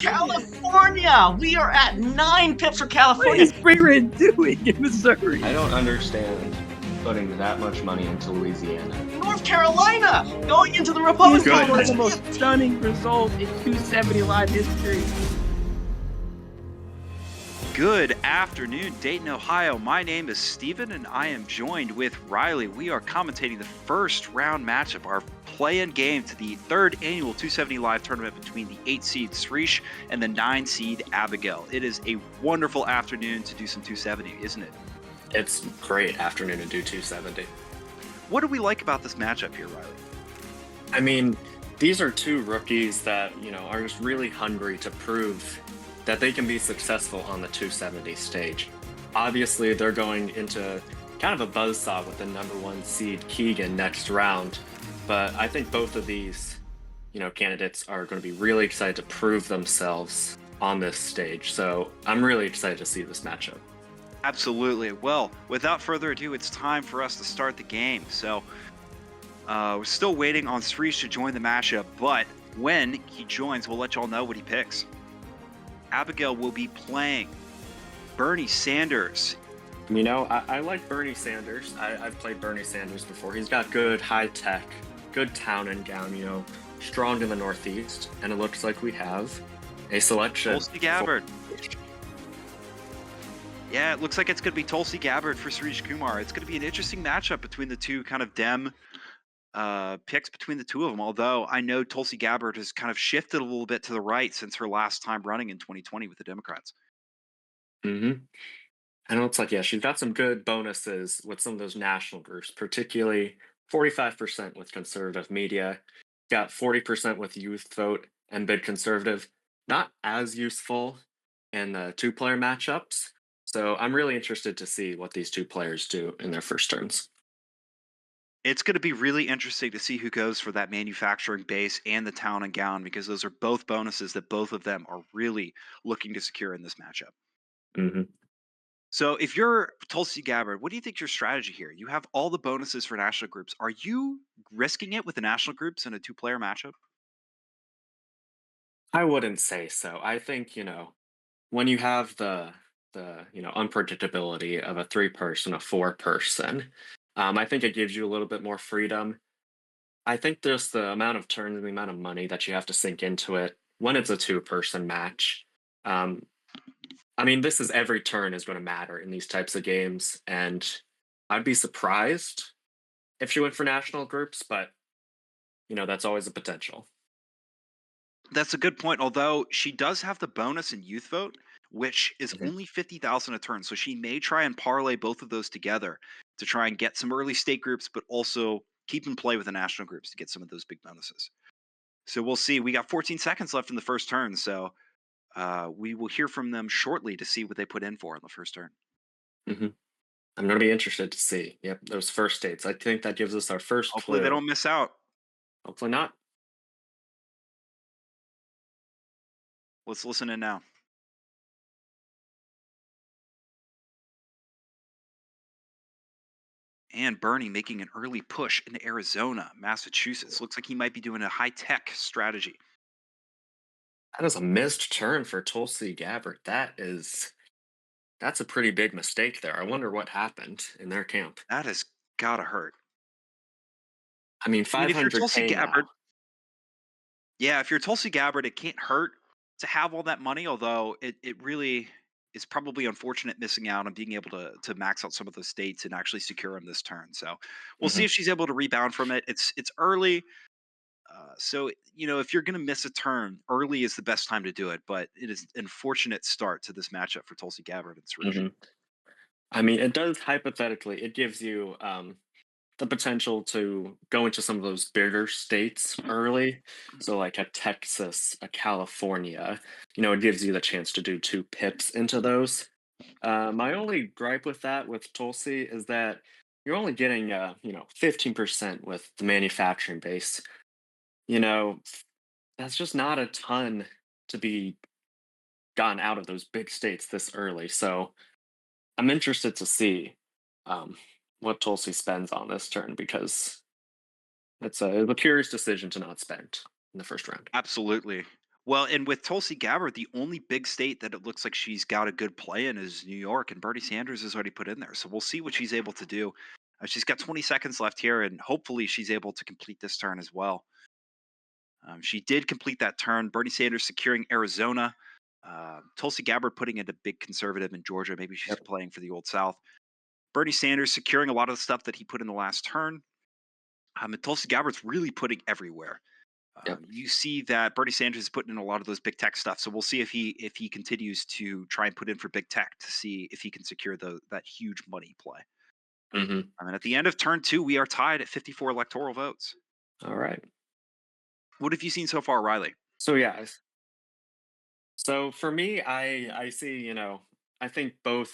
California! We are at 9 pips for What California. is Freeman doing in Missouri? I don't understand putting that much money into Louisiana. North Carolina going into the This Republican is one of the Party. most stunning results in 270 Live history. Good afternoon, Dayton, Ohio. My name is Steven, and I am joined with Riley. We are commentating the first round matchup, our play-in game to the third annual 270 Live tournament between the 8 seed Srish and the 9 seed Abigail. It is a wonderful afternoon to do some 270, isn't it? It's great afternoon to do 270. What do we like about this matchup here, Riley? I mean, these are two rookies that, are just really hungry to prove that they can be successful on the 270 stage. Obviously, they're going into kind of a buzzsaw with the number 1 seed Keegan next round, but I think both of these, candidates are going to be really excited to prove themselves on this stage. So I'm really excited to see this matchup. Absolutely. Well, without further ado, it's time for us to start the game. So we're still waiting on Srish to join the matchup, but when he joins, we'll let y'all know what he picks. Abigail will be playing Bernie Sanders. I like Bernie Sanders. I've played Bernie Sanders before. He's got good high tech, good town and gown, strong in the Northeast. And it looks like we have a selection. Tulsi Gabbard. Yeah, it looks like it's going to be Tulsi Gabbard for Srish Kumar. It's going to be an interesting matchup between the two kind of Dem picks between the two of them, although I know Tulsi Gabbard has kind of shifted a little bit to the right since her last time running in 2020 with the Democrats. Mm-hmm. And it looks like, she's got some good bonuses with some of those national groups, particularly 45% with conservative media, got 40% with youth vote and bid conservative. Not as useful in the two-player matchups. So I'm really interested to see what these two players do in their first turns. It's going to be really interesting to see who goes for that manufacturing base and the town and gown, because those are both bonuses that both of them are really looking to secure in this matchup. Mm-hmm. So if you're Tulsi Gabbard, what do you think your strategy here? You have all the bonuses for national groups. Are you risking it with the national groups in a two-player matchup? I wouldn't say so. I think, when you have the unpredictability of a 3-person, a 4-person, I think it gives you a little bit more freedom. I think there's the amount of turns and the amount of money that you have to sink into it when it's a 2-person match. This is every turn is going to matter in these types of games, and I'd be surprised if she went for national groups, but that's always a potential. That's a good point, although she does have the bonus in youth vote, which is only 50,000 a turn. So she may try and parlay both of those together to try and get some early state groups, but also keep in play with the national groups to get some of those big bonuses. So we'll see. We got 14 seconds left in the first turn, so we will hear from them shortly to see what they put in for in the first turn. Mm-hmm. I'm going to be interested to see. Yep, those first states. I think that gives us our first Hopefully clue. they don't miss out. Hopefully not. Let's listen in now. And Bernie making an early push into Arizona, Massachusetts. Looks like he might be doing a high-tech strategy. That is a missed turn for Tulsi Gabbard. That's a pretty big mistake there. I wonder what happened in their camp. That has gotta hurt. 500 if you're Tulsi Gabbard, now. yeah, if you're Tulsi Gabbard, it can't hurt to have all that money, although it really is probably unfortunate missing out on being able to max out some of those states and actually secure them this turn. So we'll see if she's able to rebound from it. It's early. So, if you're going to miss a turn, early is the best time to do it, but it is an unfortunate start to this matchup for Tulsi Gabbard and Srish. It does hypothetically, it gives you the potential to go into some of those bigger states early. So like a Texas, a California, it gives you the chance to do 2 pips into those. My only gripe with that with Tulsi is that you're only getting 15% with the manufacturing base. That's just not a ton to be gotten out of those big states this early. So I'm interested to see what Tulsi spends on this turn, because it's a curious decision to not spend in the first round. Absolutely. Well, and with Tulsi Gabbard, the only big state that it looks like she's got a good play in is New York, and Bernie Sanders is already put in there. So we'll see what she's able to do. She's got 20 seconds left here, and hopefully she's able to complete this turn as well. She did complete that turn. Bernie Sanders securing Arizona. Tulsi Gabbard putting in a big conservative in Georgia. Maybe she's Yep. playing for the Old South. Bernie Sanders securing a lot of the stuff that he put in the last turn. And Tulsi Gabbard's really putting everywhere. Yep. You see that Bernie Sanders is putting in a lot of those big tech stuff. So we'll see if he continues to try and put in for big tech to see if he can secure that huge money play. Hmm. And at the end of turn 2, we are tied at 54 electoral votes. All right. What have you seen so far, Riley? So yeah. So for me, I see, I think both,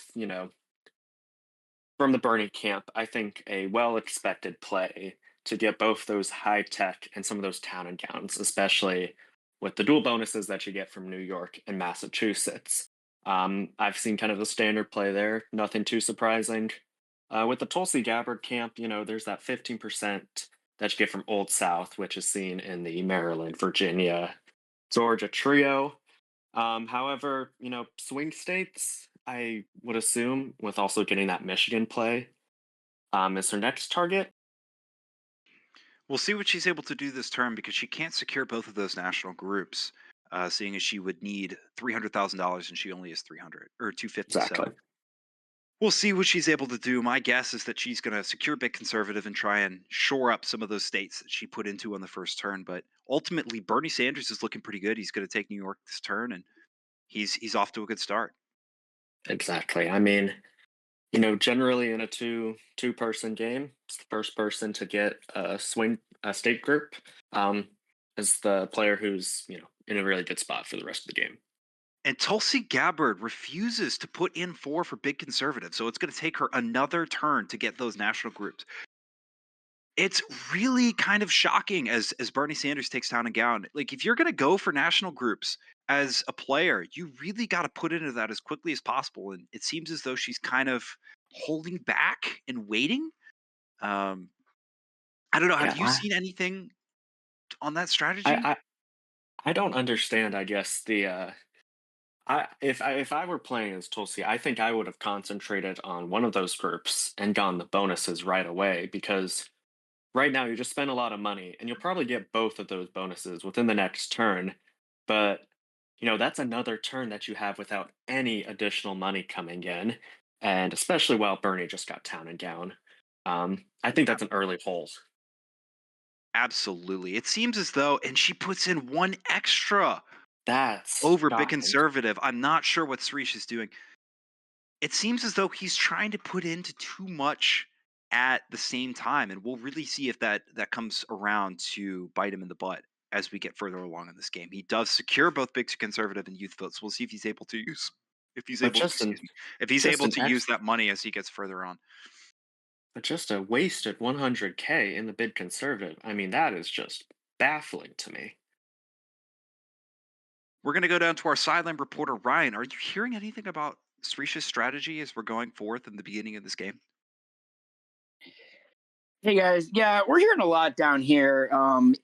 from the Bernie camp, I think a well expected play to get both those high tech and some of those town and gowns, especially with the dual bonuses that you get from New York and Massachusetts. I've seen kind of the standard play there, nothing too surprising. With the Tulsi Gabbard camp, there's that 15% that you get from Old South, which is seen in the Maryland, Virginia, Georgia trio. However, swing states, I would assume, with also getting that Michigan play, is her next target. We'll see what she's able to do this term because she can't secure both of those national groups, seeing as she would need $300,000 and she only has 300 or 250. Exactly. So we'll see what she's able to do. My guess is that she's going to secure big conservative and try and shore up some of those states that she put into on the first turn. But ultimately, Bernie Sanders is looking pretty good. He's going to take New York this turn, and he's off to a good start. Exactly. I mean, generally in a two person game, it's the first person to get a state group is the player who's in a really good spot for the rest of the game. And Tulsi Gabbard refuses to put in for big conservative, so it's going to take her another turn to get those national groups. It's really kind of shocking as Bernie Sanders takes town and gown. Like if you're going to go for national groups as a player, you really got to put into that as quickly as possible. And it seems as though she's kind of holding back and waiting. Um, I don't know. Yeah, Have you seen anything on that I, strategy? I, I don't understand. I guess if I were playing as Tulsi, I think I would have concentrated on one of those groups and gotten the bonuses right away because right now you just spend a lot of money and you'll probably get both of those bonuses within the next turn. But that's another turn that you have without any additional money coming in, and especially while Bernie just got town and gown. I think that's an early hole. Absolutely. It seems as though, and she puts in one extra That's over big shocking. conservative. I'm not sure what Srish is doing. It seems as though he's trying to put into too much at the same time, and we'll really see if that comes around to bite him in the butt as we get further along in this game. He does secure both big conservative and youth votes. We'll see if he's able to use if he's But able to just an excuse me if he's just able an to use that money as he gets further on. but just a wasted 100K in the bid conservative. I mean, that is just baffling to me. We're going to go down to our sideline reporter Ryan. Are you hearing anything about Srish's strategy as we're going forth in the beginning of this game? Hey guys, yeah, we're hearing a lot down here.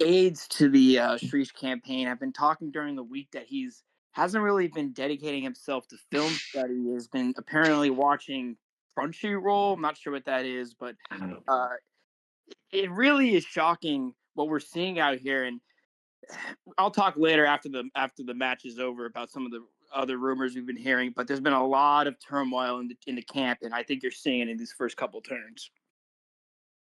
Aides to the Srish campaign. I've been talking during the week that he's hasn't really been dedicating himself to film study. Has been apparently watching Crunchyroll. I'm not sure what that is, but I don't know. uh, it really is shocking what we're seeing out here. And I'll talk later after the match is over about some of the other rumors we've been hearing. But there's been a lot of turmoil in the camp, and I think you're seeing it in these first couple turns.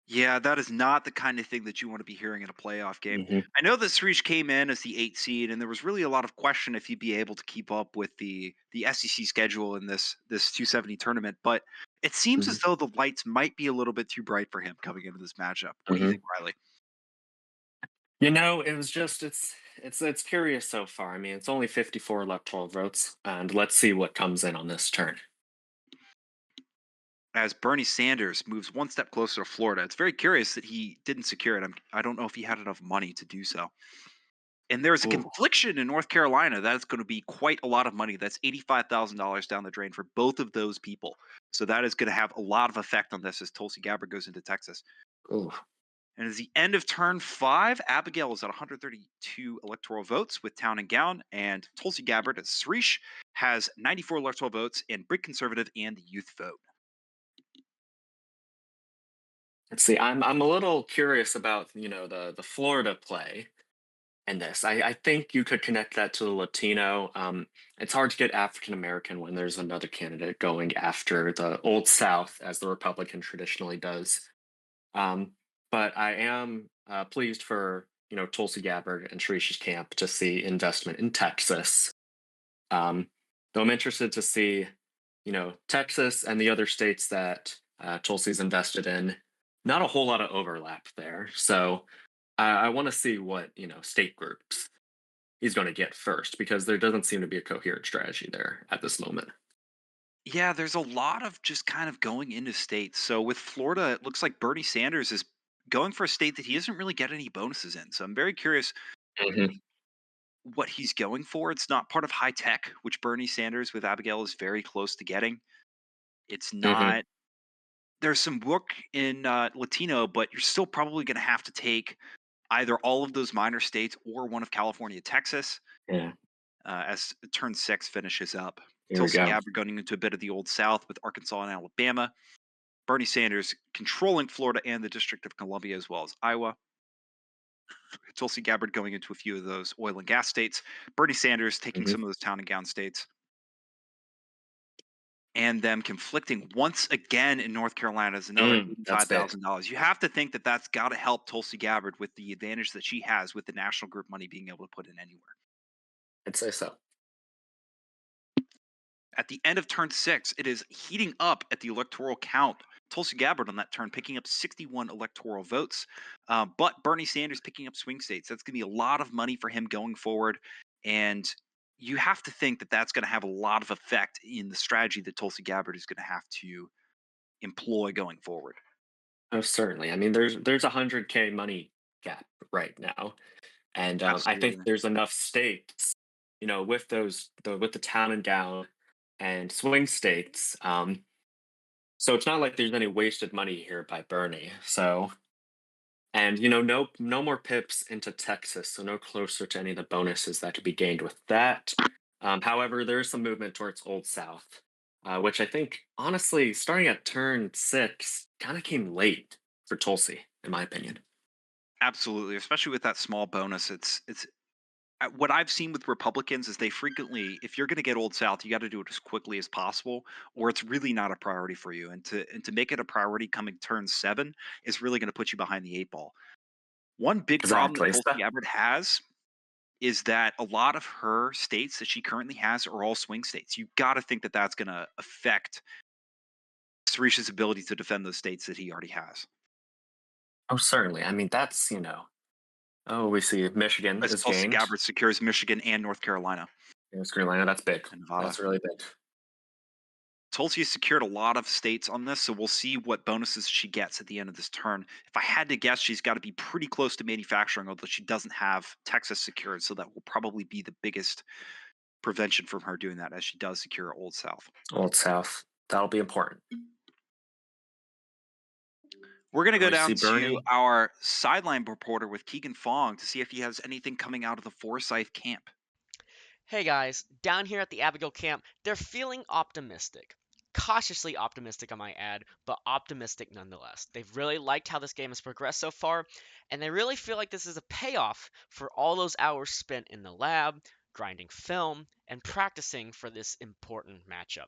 Yeah, that is not the kind of thing that you want to be hearing in a playoff game. Hmm. I know that Srish came in as the 8 seed, and there was really a lot of question if he'd be able to keep up with the SEC schedule in this 270 tournament. But it seems Hmm. as though the lights might be a little bit too bright for him coming into this matchup. What do you Hmm. think, Riley? It was just it's curious so far. I mean, it's only 54 electoral votes, and let's see what comes in on this turn. As Bernie Sanders moves one step closer to Florida, it's very curious that he didn't secure it. I don't know if he had enough money to do so. And there's a Ooh. confliction in North Carolina that's going to be quite a lot of money. That's $85,000 down the drain for both of those people. So that is going to have a lot of effect on this as Tulsi Gabbard goes into Texas. Ooh. And at the end of turn 5, Abigail is at 132 electoral votes with Town and Gown, and Tulsi Gabbard as Srish has 94 electoral votes in Brit Conservative and the Youth vote. Let's see. I'm a little curious about the Florida play in this. I think you could connect that to the Latino. It's hard to get African American when there's another candidate going after the Old South, as the Republican traditionally does. Um, but I am pleased for Tulsi Gabbard and Shrish's camp to see investment in Texas. Though I'm interested to see Texas and the other states that Tulsi's invested in. Not a whole lot of overlap there, so I want to see what state groups he's going to get first, because there doesn't seem to be a coherent strategy there at this moment. Yeah, there's a lot of just kind of going into states. So with Florida, it looks like Bernie Sanders is going for a state that he doesn't really get any bonuses in. So I'm very curious Mhm. what he's going for. It's not part of high tech, which Bernie Sanders with Abigail is very close to getting. It's Mhm. not. There's some work in Latino, but you're still probably going to have to take either all of those minor states or one of California, Texas, Yeah. as turn 6 finishes up. Here we Tulsi go. Gabbard going into a bit of the Old South with Arkansas and Alabama. Bernie Sanders controlling Florida and the District of Columbia as well as Iowa. Tulsi Gabbard going into a few of those oil and gas states. Bernie Sanders taking Mhm. some of those town and gown states. And them conflicting once again in North Carolina is another That's big. $85,000. You have to think that that's got to help Tulsi Gabbard with the advantage that she has with the national group money being able to put in anywhere. I'd say so. At the end of turn 6, it is heating up at the electoral count. Tulsi Gabbard on that turn picking up 61 electoral votes, but Bernie Sanders picking up swing states. That's going to be a lot of money for him going forward. And you have to think that that's going to have a lot of effect in the strategy that Tulsi Gabbard is going to have to employ going forward. Oh, certainly. I mean, there's a 100K money gap right now, and I think Absolutely. there's enough states, with with the town and gown and swing states. So it's not like there's any wasted money here by Bernie. So, and no more pips into Texas, so no closer to any of the bonuses that could be gained with that. However, there is some movement towards Old South, which I think, honestly, starting at turn 6, kind of came late for Tulsi, in my opinion. Absolutely, especially with that small bonus. It's what I've seen with Republicans is they frequently, if you're going to get Old South, you got to do it as quickly as possible, or it's really not a priority for you. And to make it a priority coming turn 7 is really going to put you behind the 8 ball. One big problem that Exactly. Tulsi Gabbard has is that a lot of her states that she currently has are all swing states. You got to think that that's going to affect Sarish's ability to defend those states that he already has. Oh, certainly. I mean, that's, oh, we see Michigan As is Tulsi gained. Gabbard secures Michigan and North Carolina North Carolina, that's big. and Nevada. That's really big. Tulsi has secured a lot of states on this, so we'll see what bonuses she gets at the end of this turn. If I had to guess, she's got to be pretty close to manufacturing, although she doesn't have Texas secured, so that will probably be the biggest prevention from her doing that, as she does secure Old South. Old South. That'll be important. We're going to go We see down to Bernie. our sideline reporter with Keegan Fong to see if he has anything coming out of the Forsyth camp. Hey guys, down here at the Abigail camp, they're feeling optimistic. Cautiously optimistic, I might add, but optimistic nonetheless. They've really liked how this game has progressed so far, and they really feel like this is a payoff for all those hours spent in the lab, grinding film, and practicing for this important matchup.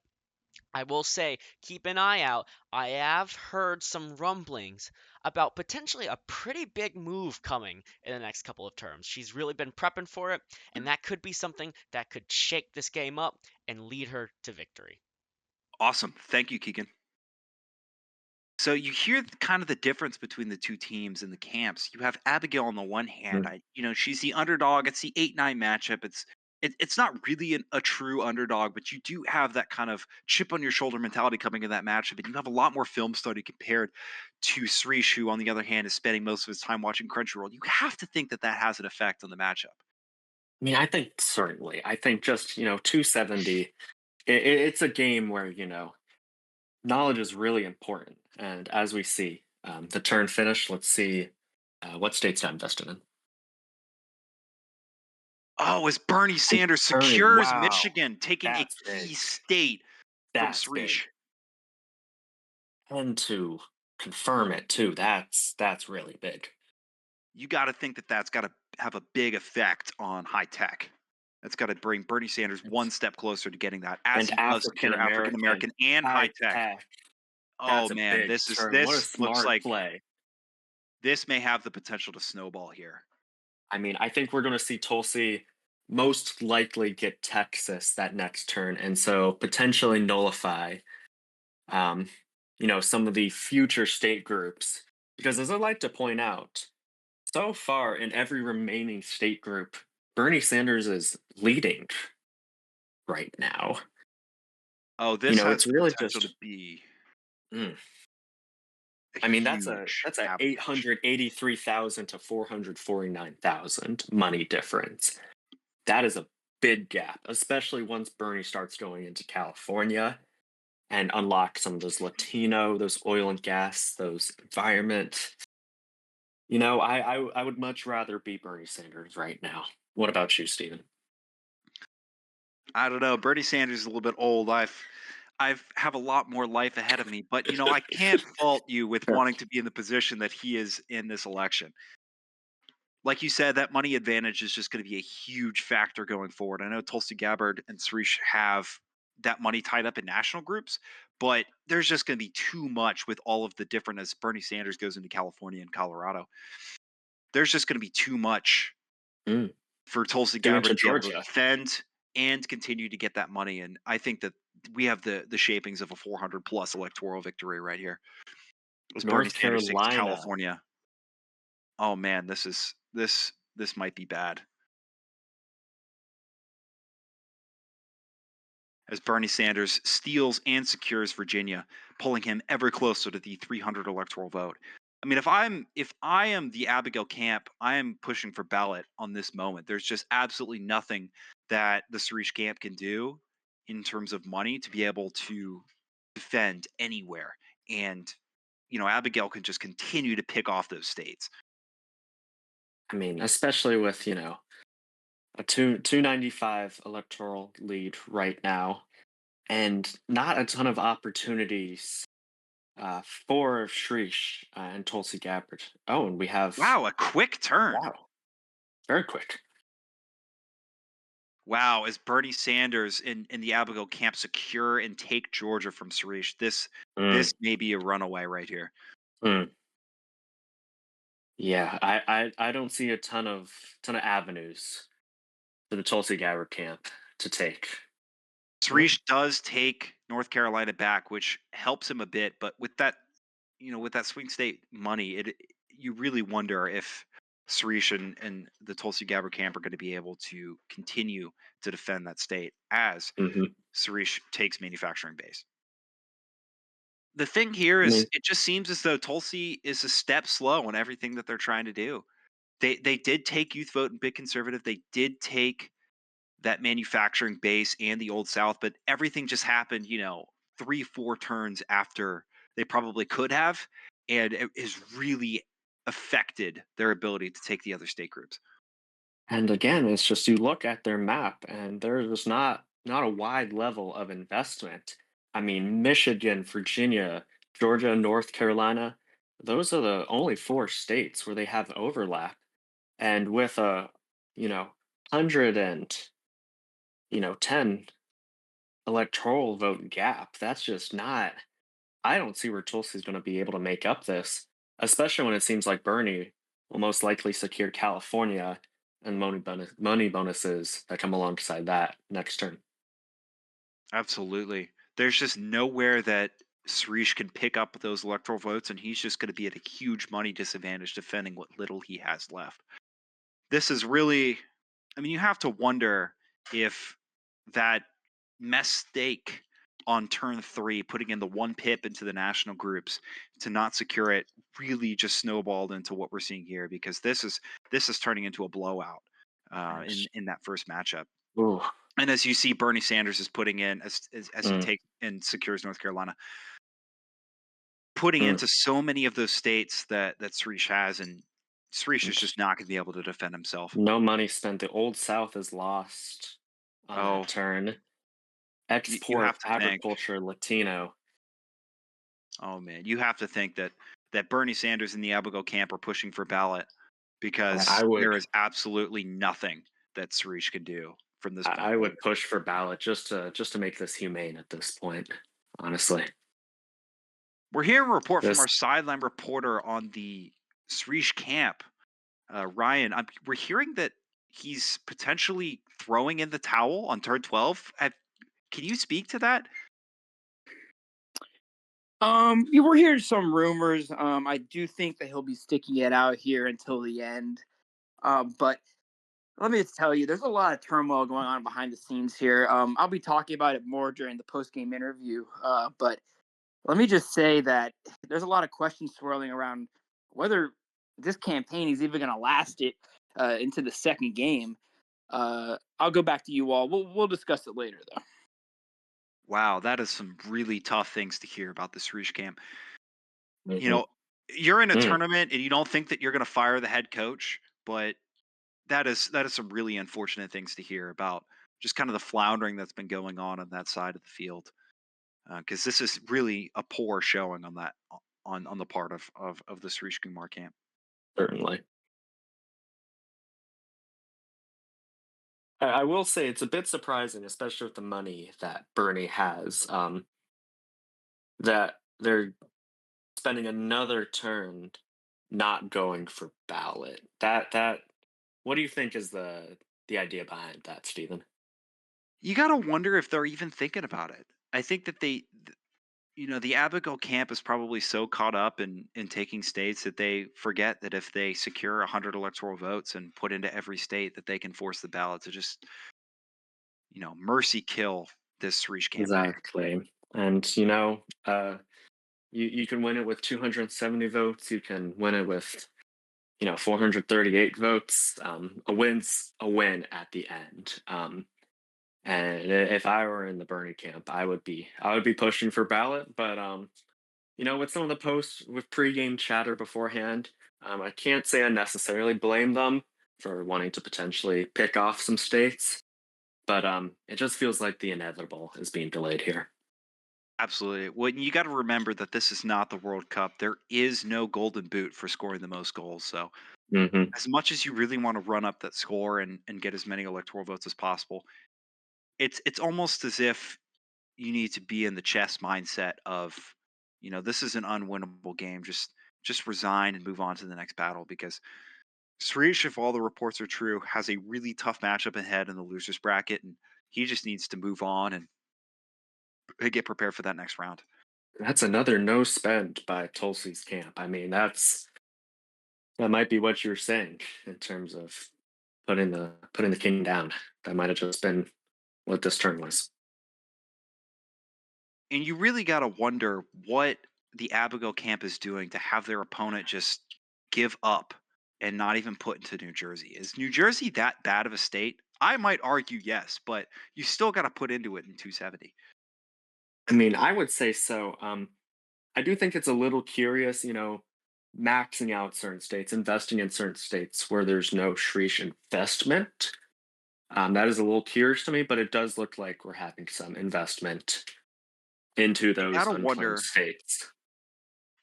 I will say, keep an eye out. I have heard some rumblings about potentially a pretty big move coming in the next couple of terms. She's really been prepping for it, and that could be something that could shake this game up and lead her to victory. Awesome. Thank you, Keegan. So you hear kind of the difference between the two teams in the camps. You have Abigail on the one hand. Mhm. She's the underdog. It's the 8-9 matchup. It's not really a true underdog, but you do have that kind of chip on your shoulder mentality coming in that matchup, and you have a lot more film study compared to Srish, who on the other hand is spending most of his time watching Crunchyroll. You have to think that that has an effect on the matchup. I mean, I think certainly. I think just, 270, it's a game where, knowledge is really important. And as we see, the turn finish, let's see What states to invest in? Oh, as Bernie Sanders Bernie, secures wow, Michigan, taking a that's key big. state from That's big. Srish. And to confirm it too, that's really big. You got to think that that's got to have a big effect on high tech. That's got to bring Bernie Sanders one step closer to getting that, as And he does African secure African American American and high high tech. tech. Oh That's a man, big turn. What a this looks smart like play. this may have the potential to snowball here. I mean, I think we're going to see Tulsi most likely get Texas that next turn, and so potentially nullify, um, some of the future state groups. Because as I like to point out, so far in every remaining state group, Bernie Sanders is leading right now. Oh, this has It's the really potential just. to be Mm. a I mean, that's a huge that's a avalanche. 883,000 to 449,000 money difference. That is a big gap, especially once Bernie starts going into California and unlock some of those oil and gas, those environment. I would much rather be Bernie Sanders right now. What about you, Stephen? I don't know. Bernie Sanders is a little bit old. I've have a lot more life ahead of me, but I can't fault you with Sure. wanting to be in the position that he is in this election. Like you said, that money advantage is just going to be a huge factor going forward. I know Tulsi Gabbard and Srish have that money tied up in national groups, but there's just going to be too much with all of the different, as Bernie Sanders goes into California and Colorado. There's just going to be too much Mm. for Tulsi Doing Gabbard to to be able to Georgia. defend and continue to get that money. And I think that we have the shapings of a 400 plus electoral victory right here. As Bernie North Sanders takes Carolina. California. Oh man, this might be bad. As Bernie Sanders steals and secures Virginia, pulling him ever closer to the 300 electoral vote. I mean, if I am the Abigail camp, I am pushing for ballot on this moment. There's just absolutely nothing that the Srish camp can do in terms of money to be able to defend anywhere. And Abigail can just continue to pick off those states. I mean, especially with, a 295 electoral lead right now, and not a ton of opportunities for Srish and Tulsi Gabbard. Oh, and we have. Wow, a quick turn. Wow, very quick. Wow, as Bernie Sanders in the Abigail camp secure and take Georgia from Srish, this may be a runaway right here. Mm. Yeah, I don't see a ton of avenues for the Tulsi Gabbard camp to take. Srish does take North Carolina back, which helps him a bit, but with that, with that swing state money, you really wonder if Srish and the Tulsi Gabbard camp are going to be able to continue to defend that state as Mhm. Srish takes manufacturing base. The thing here I is, mean, it just seems as though Tulsi is a step slow on everything that they're trying to do. They did take youth vote and big conservative. They did take that manufacturing base and the old South, but everything just happened, 3-4 turns after they probably could have, and it has really affected their ability to take the other state groups. and again, it's just you look at their map, and there's not a wide level of investment. I mean, Michigan, Virginia, Georgia, North Carolina, those are the only four states where they have overlap. And with a, 110 electoral vote gap, that's just not. I don't see where Tulsi's going to be able to make up this, especially when it seems like Bernie will most likely secure California and money bonuses that come alongside that next term. Absolutely. There's just nowhere that Srish can pick up those electoral votes, and he's just going to be at a huge money disadvantage defending what little he has left. This is really, I mean, you have to wonder if that mistake on turn 3, putting in the 1 pip into the national groups to not secure it, really just snowballed into what we're seeing here, because this is turning into a blowout in that first matchup. Ooh. And as you see, Bernie Sanders is putting in as he takes and secures North Carolina, putting into so many of those states that Srish has, and Srish is just not going to be able to defend himself. No money spent. The Old South is lost on Oh, that turn. you Export have to think. agriculture Latino. Oh man, you have to think that Bernie Sanders and the Abigail camp are pushing for ballot because I would there is absolutely nothing that Srish can do from this point I forward. would push for ballot just to make this humane at this point. Honestly, We're hearing a report from this our sideline reporter on the Srish camp, Ryan. We're hearing that he's potentially throwing in the towel on turn 12. Can you speak to that? You were hearing some rumors. I do think that he'll be sticking it out here until the end. But let me just tell you, there's a lot of turmoil going on behind the scenes here. I'll be talking about it more during the post-game interview. But let me just say that there's a lot of questions swirling around whether this campaign is even going to last it into the second game. I'll go back to you all. We'll discuss it later, though. Wow, that is some really tough things to hear about the Srish camp. You Mhm. know, you're in a Mm. tournament and you don't think that you're going to fire the head coach, but that is some really unfortunate things to hear about just kind of the floundering that's been going on that side of the field. Because this is really a poor showing on that on the part of the Srish Kumar camp. Certainly. I will say it's a bit surprising, especially with the money that Bernie has, that they're spending another turn not going for ballot. That what do you think is the idea behind that, Stephen? You got to wonder if they're even thinking about it. I think that the Abigail camp is probably so caught up in taking states that they forget that if they secure 100 electoral votes and put into every state, that they can force the ballot to just mercy kill this Srish campaign. Exactly. And you can win it with 270 votes. You can win it with 438 votes. A win's a win at the end. And if I were in the Bernie camp, I would be pushing for ballot. But with some of the posts with pregame chatter beforehand, I can't say I necessarily blame them for wanting to potentially pick off some states. But it just feels like the inevitable is being delayed here. Absolutely. Well, you got to remember that this is not the World Cup. There is no golden boot for scoring the most goals. So, Hmm. as much as you really want to run up that score and get as many electoral votes as possible, it's almost as if you need to be in the chess mindset of, this is an unwinnable game. Just resign and move on to the next battle because Srish, if all the reports are true, has a really tough matchup ahead in the losers bracket, and he just needs to move on and get prepared for that next round. That's another no spend by Tulsi's camp. I mean, that might be what you were saying in terms of putting the king down. That might have just been what this turn was. And you really got to wonder what the Abigail camp is doing to have their opponent just give up and not even put into New Jersey. Is New Jersey that bad of a state? I might argue yes, but you still got to put into it in 270. I mean, I would say so. I do think it's a little curious, maxing out certain states, investing in certain states where there's no Shrish investment. That is a little curious to me, but it does look like we're having some investment into You those got to unclaimed wonder. states.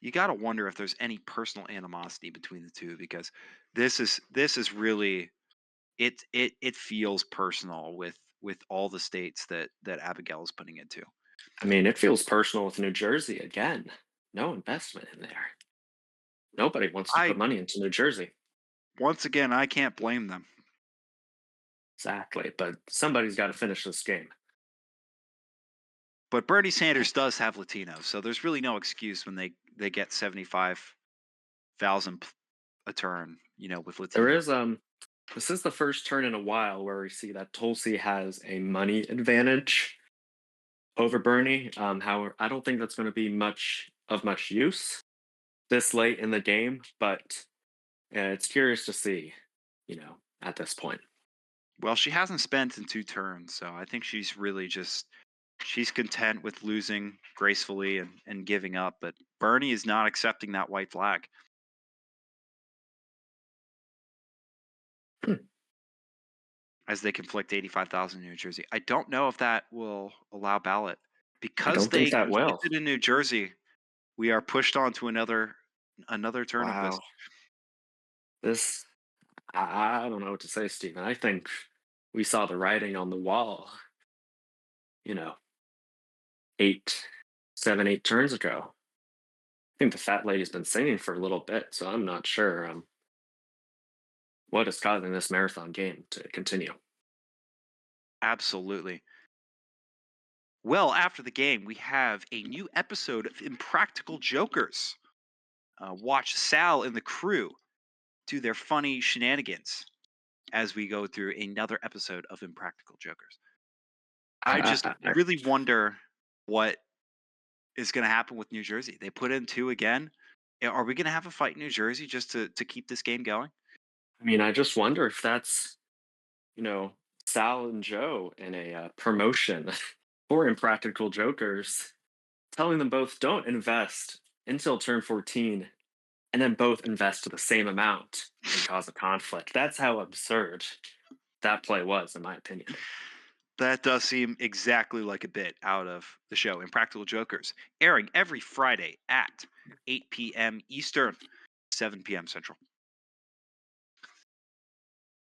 You got to wonder if there's any personal animosity between the two because this is really it feels personal with all the states that Abigail is putting into. I mean, it feels personal with New Jersey again. No investment in there. Nobody wants to I put money into New Jersey. Once again, I can't blame them. Exactly, but somebody's got to finish this game. But Bernie Sanders does have Latinos, so there's really no excuse when they get 75,000 a turn, with There Latinos. is this is the first turn in a while where we see that Tulsi has a money advantage over Bernie. However, I don't think that's going to be much use this late in the game, but it's curious to see, at this point. Well, she hasn't spent in 2 turns, so I think she's really she's content with losing gracefully and giving up. But Bernie is not accepting that white flag. as they conflict 85,000 in New Jersey. I don't know if that will allow ballot. I Because don't think they that will. conflicted in New Jersey, we are pushed on to another turn of this. Wow. This, I don't know what to say, Stephen. I think we saw the writing on the wall, you know, 8 turns ago. I think the fat lady's been singing for a little bit, so I'm not sure what is causing this marathon game to continue. Absolutely. Well, after the game, we have a new episode of Impractical Jokers. Watch Sal and the crew do their funny shenanigans as we go through another episode of Impractical Jokers. I just I- really wonder what is going to happen with New Jersey. They put in 2 again. Are we going to have a fight in New Jersey just to keep this game going? I mean, I just wonder if that's, you know, Sal and Joe in a promotion for Impractical Jokers, telling them both don't invest until turn 14 and then both invest to the same amount and cause a conflict. That's how absurd that play was, in my opinion. That does seem exactly like a bit out of the show Impractical Jokers, airing every Friday at 8 p.m. Eastern, 7 p.m. Central.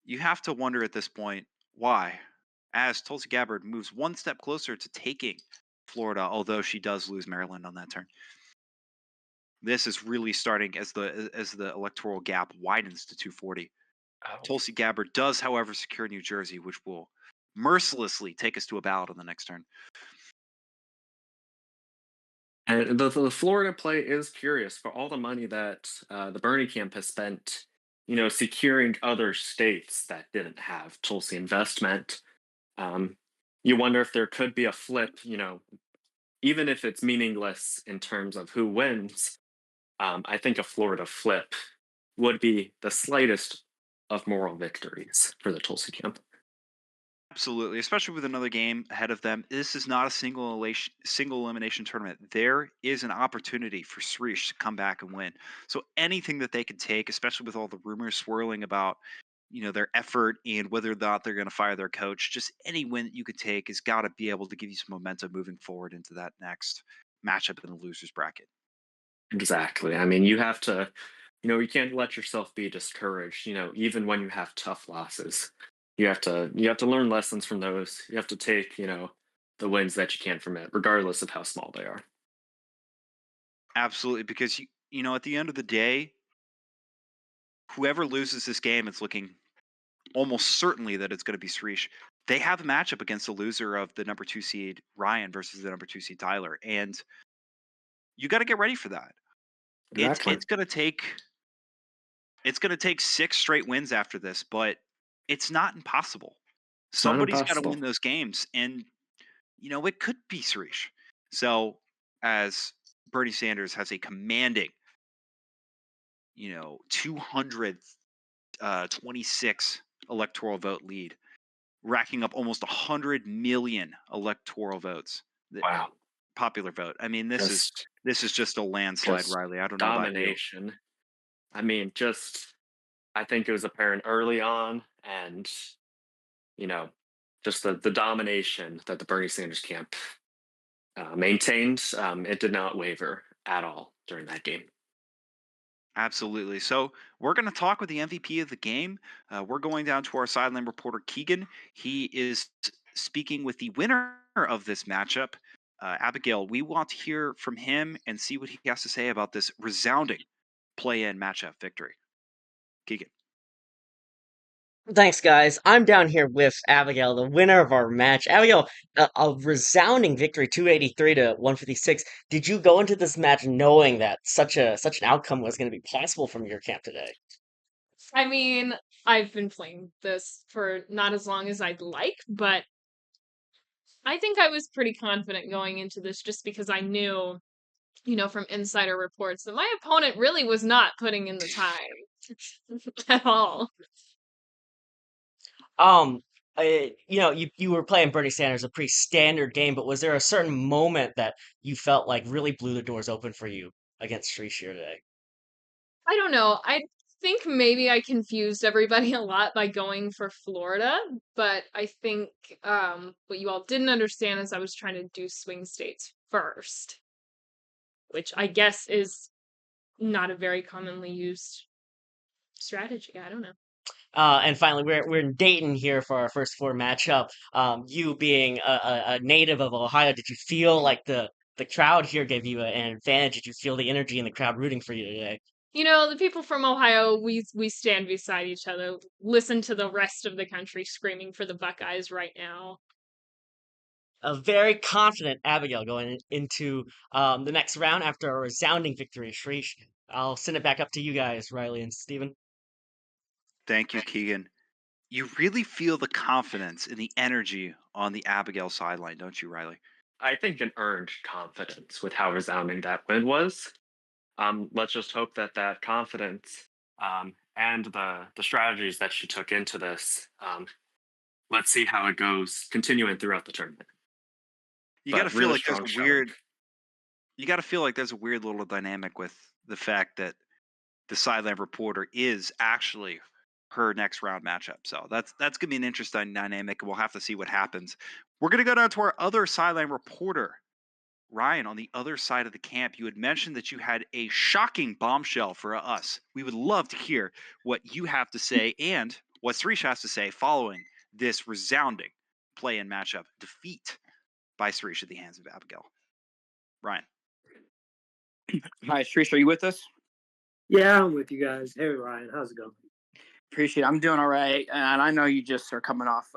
You have to wonder at this point why, as Tulsi Gabbard moves one step closer to taking Florida, although she does lose Maryland on that turn. This is really starting as the electoral gap widens to 240. Oh. Tulsi Gabbard does, however, secure New Jersey, which will mercilessly take us to a ballot on the next turn. And the Florida play is curious for all the money that the Bernie camp has spent, securing other states that didn't have Tulsi investment. You wonder if there could be a flip, even if it's meaningless in terms of who wins. I think a Florida flip would be the slightest of moral victories for the Tulsi camp. Absolutely, especially with another game ahead of them. This is not a single elimination tournament. There is an opportunity for Srish to come back and win. So anything that they can take, especially with all the rumors swirling about, their effort and whether or not they're going to fire their coach, just any win that you could take has got to be able to give you some momentum moving forward into that next matchup in the losers bracket. Exactly. I mean, you have to, you can't let yourself be discouraged, even when you have tough losses. You have to learn lessons from those. You have to take, the wins that you can from it, regardless of how small they are. Absolutely, because at the end of the day, whoever loses this game, it's looking almost certainly that it's going to be Srish. They have a matchup against the loser of the number 2 seed Ryan versus the number 2 seed Tyler, and you got to get ready for that. Exactly. It's going to take 6 straight wins after this, but it's not impossible. It's not Somebody's got to impossible. win those games, and it could be Srish. So as Bernie Sanders has a commanding 226 electoral vote lead, racking up almost 100 million electoral votes. Wow. Popular vote. I mean, this is just a landslide, Just Riley. I don't know about you. domination. I mean, I think it was apparent early on, and just the domination that the Bernie Sanders camp maintained. It did not waver at all during that game. Absolutely. So we're going to talk with the MVP of the game. We're going down to our sideline reporter, Keegan. He is speaking with the winner of this matchup, Abigail. We want to hear from him and see what he has to say about this resounding play-in matchup victory. Keegan. Thanks, guys. I'm down here with Abigail, the winner of our match. Abigail, a resounding victory, 283 to 156. Did you go into this match knowing that such an outcome was going to be possible from your camp today? I mean, I've been playing this for not as long as I'd like, but I think I was pretty confident going into this just because I knew, from insider reports that my opponent really was not putting in the time at all. You were playing Bernie Sanders, a pretty standard game, but was there a certain moment that you felt like really blew the doors open for you against Srish here today? I don't know. I think maybe I confused everybody a lot by going for Florida, but I think what you all didn't understand is I was trying to do swing states first, which I guess is not a very commonly used strategy. I don't know. And finally, we're in Dayton here for our first four matchup. You being a native of Ohio, did you feel like the crowd here gave you an advantage? Did you feel the energy in the crowd rooting for you today? You know, the people from Ohio, we stand beside each other. Listen to the rest of the country screaming for the Buckeyes right now. A very confident Abigail going into the next round after a resounding victory. Srish, I'll send it back up to you guys, Riley and Steven. Thank you, Keegan. You really feel the confidence and the energy on the Abigail sideline, don't you, Riley? I think an earned confidence with how resounding that win was. Let's just hope that that confidence and the strategies that she took into this, let's see how it goes continuing throughout the tournament. You But got to feel really like there's strong a showing. weird. You got to feel like there's a weird little dynamic with the fact that the sideline reporter is actually her next round matchup. So that's gonna be an interesting dynamic, and we'll have to see what happens. We're gonna go down to our other sideline reporter, Ryan, on the other side of the camp. You had mentioned that you had a shocking bombshell for us. We would love to hear what you have to say and what Srish has to say following this resounding play-in matchup defeat by Srish at the hands of Abigail. Ryan. Hi, Srish, are you with us? Yeah, I'm with you guys. Hey, Ryan, how's it going? Appreciate it. I'm doing all right, and I know you just are coming off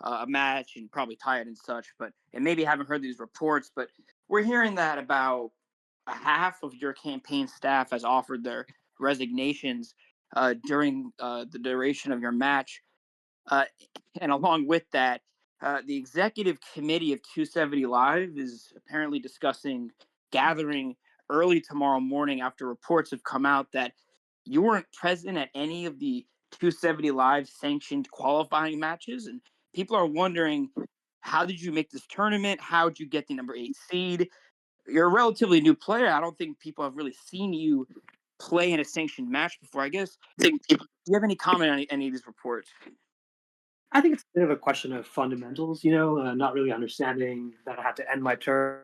a match and probably tired and such, and maybe haven't heard these reports, but we're hearing that about a half of your campaign staff has offered their resignations during the duration of your match. And along with that, the executive committee of 270 Live is apparently discussing gathering early tomorrow morning after reports have come out that you weren't present at any of the 270 Live sanctioned qualifying matches. And people are wondering, how did you make this tournament? How did you get the number 8 seed? You're a relatively new player. I don't think people have really seen you play in a sanctioned match before. I guess, do you have any comment on any of these reports? I think it's a bit of a question of fundamentals, not really understanding that I have to end my turn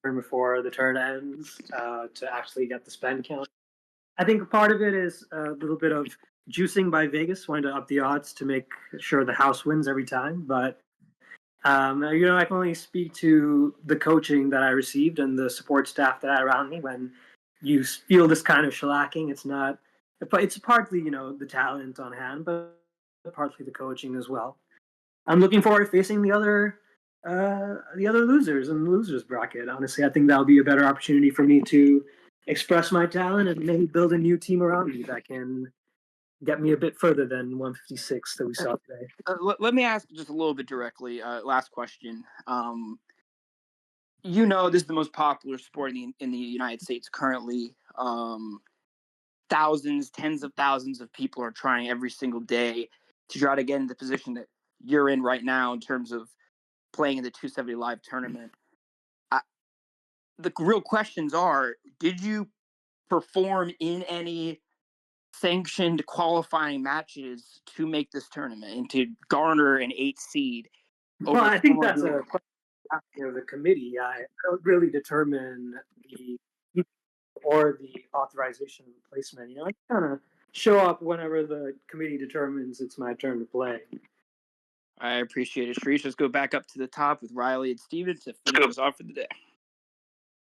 before the turn ends to actually get the spend count. I think part of it is a little bit of juicing by Vegas, wanting to up the odds to make sure the house wins every time. But, I can only speak to the coaching that I received and the support staff that I had around me. When you feel this kind of shellacking, it's partly, the talent on hand, but partly the coaching as well. I'm looking forward to facing the other losers in the losers bracket. Honestly, I think that'll be a better opportunity for me to express my talent and maybe build a new team around me that can get me a bit further than 156 that we saw today. Let me ask just a little bit directly. Last question. This is the most popular sport in the United States currently. Thousands, tens of thousands of people are trying every single day to try to get in the position that you're in right now in terms of playing in the 270 Live tournament. The real questions are, did you perform in any sanctioned qualifying matches to make this tournament and to garner an 8 seed? Well, I think that's a question of the committee. I don't really determine the authorization of placement. I kind of show up whenever the committee determines it's my turn to play. I appreciate it, Srish. Let's go back up to the top with Riley and Steven to finish us off for the day.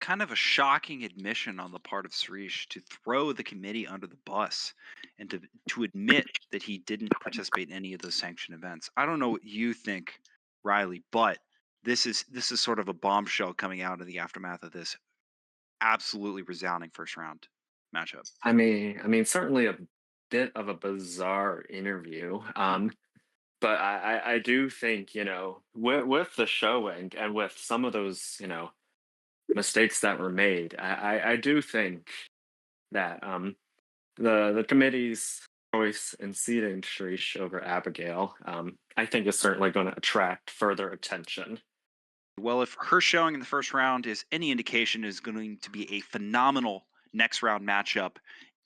Kind of a shocking admission on the part of Srish to throw the committee under the bus and to admit that he didn't participate in any of those sanctioned events. I don't know what you think, Riley, but this is sort of a bombshell coming out of the aftermath of this absolutely resounding first round matchup. I mean, certainly a bit of a bizarre interview. But I do think, with the showing and with some of those, mistakes that were made, I do think that the committee's choice in seating Srish over Abigail, I think is certainly going to attract further attention. Well, if her showing in the first round is any indication, is going to be a phenomenal next round matchup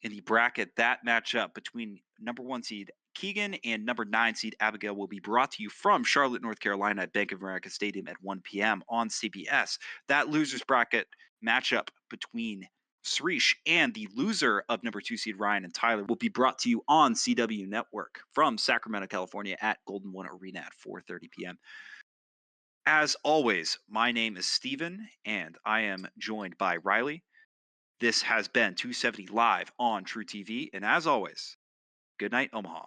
in the bracket. That matchup between number 1 seed Keegan and number 9 seed Abigail will be brought to you from Charlotte, North Carolina at Bank of America Stadium at 1 p.m. on CBS. That losers bracket matchup between Srish and the loser of number 2 seed Ryan and Tyler will be brought to you on CW Network from Sacramento, California at Golden One Arena at 4:30 p.m. As always, my name is Steven and I am joined by Riley. This has been 270 Live on True TV, and as always, good night, Omaha.